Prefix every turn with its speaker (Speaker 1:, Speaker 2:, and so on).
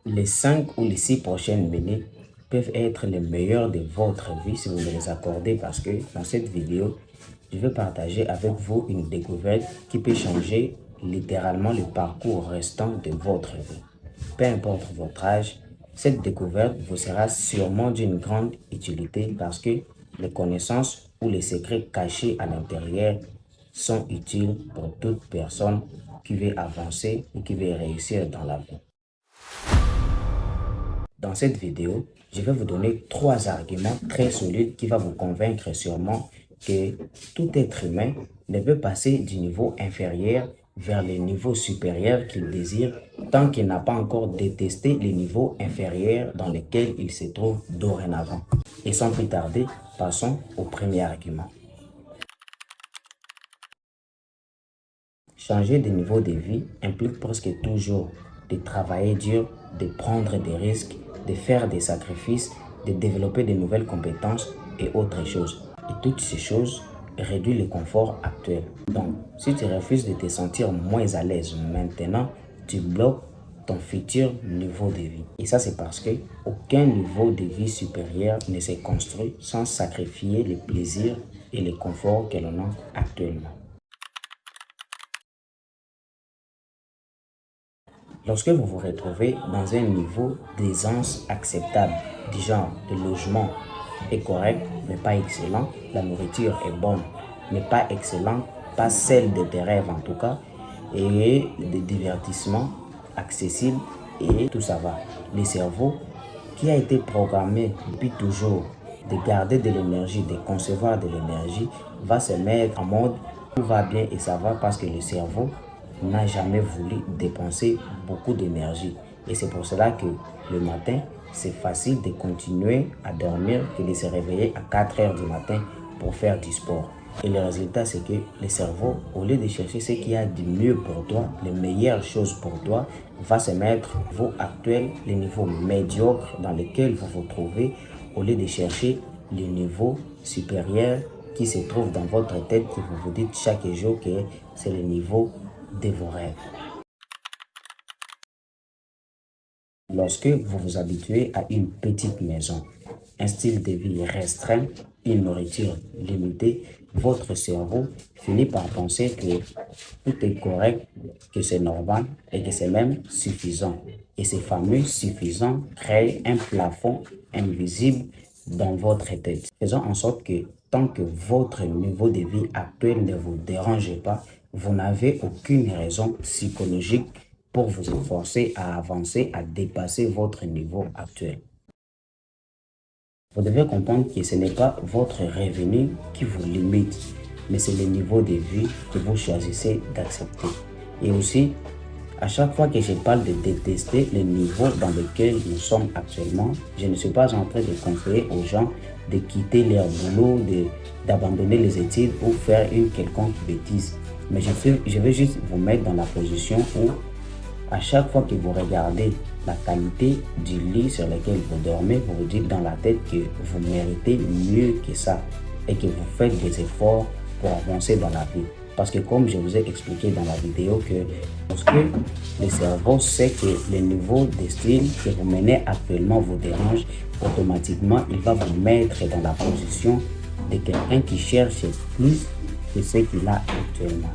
Speaker 1: Les 5 ou les 6 prochaines minutes peuvent être les meilleures de votre vie si vous me les accordez parce que dans cette vidéo, je vais partager avec vous une découverte qui peut changer littéralement le parcours restant de votre vie. Peu importe votre âge, cette découverte vous sera sûrement d'une grande utilité parce que les connaissances ou les secrets cachés à l'intérieur sont utiles pour toute personne qui veut avancer ou qui veut réussir dans la vie. Dans cette vidéo, je vais vous donner 3 arguments très solides qui vont vous convaincre sûrement que tout être humain ne peut passer du niveau inférieur vers le niveau supérieur qu'il désire tant qu'il n'a pas encore détesté les niveaux inférieurs dans lesquels il se trouve dorénavant. Et sans plus tarder, passons au premier argument. Changer de niveau de vie implique presque toujours de travailler dur, de prendre des risques, de faire des sacrifices, de développer de nouvelles compétences et autres choses. Et toutes ces choses réduisent le confort actuel. Donc, si tu refuses de te sentir moins à l'aise maintenant, tu bloques ton futur niveau de vie. Et ça, c'est parce que aucun niveau de vie supérieur ne se construit sans sacrifier les plaisirs et les conforts que l'on a actuellement. Lorsque vous vous retrouvez dans un niveau d'aisance acceptable, du genre le logement est correct mais pas excellent, la nourriture est bonne mais pas excellente, pas celle de tes rêves en tout cas, et des divertissements accessibles et tout ça va. Le cerveau qui a été programmé depuis toujours de garder de l'énergie, de concevoir de l'énergie, va se mettre en mode tout va bien et ça va parce que le cerveau n'a jamais voulu dépenser beaucoup d'énergie. Et c'est pour cela que le matin, c'est facile de continuer à dormir que de se réveiller à 4 heures du matin pour faire du sport. Et le résultat, c'est que le cerveau, au lieu de chercher ce qu'il y a de mieux pour toi, les meilleures choses pour toi, va se mettre au niveau actuel, les niveaux médiocres dans lesquels vous vous trouvez, au lieu de chercher les niveaux supérieurs qui se trouvent dans votre tête, que vous vous dites chaque jour que c'est le niveau de vos rêves. Lorsque vous vous habituez à une petite maison, un style de vie restreint, une nourriture limitée, votre cerveau finit par penser que tout est correct, que c'est normal et que c'est même suffisant. Et ces fameux suffisants créent un plafond invisible dans votre tête, faisant en sorte que tant que votre niveau de vie actuel ne vous dérange pas, vous n'avez aucune raison psychologique pour vous efforcer à avancer, à dépasser votre niveau actuel. Vous devez comprendre que ce n'est pas votre revenu qui vous limite, mais c'est le niveau de vie que vous choisissez d'accepter. Et aussi, à chaque fois que je parle de détester le niveau dans lequel nous sommes actuellement, je ne suis pas en train de conseiller aux gens de quitter leur boulot, d'abandonner les études ou faire une quelconque bêtise. Mais je vais juste vous mettre dans la position où à chaque fois que vous regardez la qualité du lit sur lequel vous dormez, vous vous dites dans la tête que vous méritez mieux que ça et que vous faites des efforts pour avancer dans la vie. Parce que comme je vous ai expliqué dans la vidéo que lorsque le cerveau sait que le niveau de style que vous menez actuellement vous dérange, automatiquement il va vous mettre dans la position de quelqu'un qui cherche plus que ce qu'il a actuellement.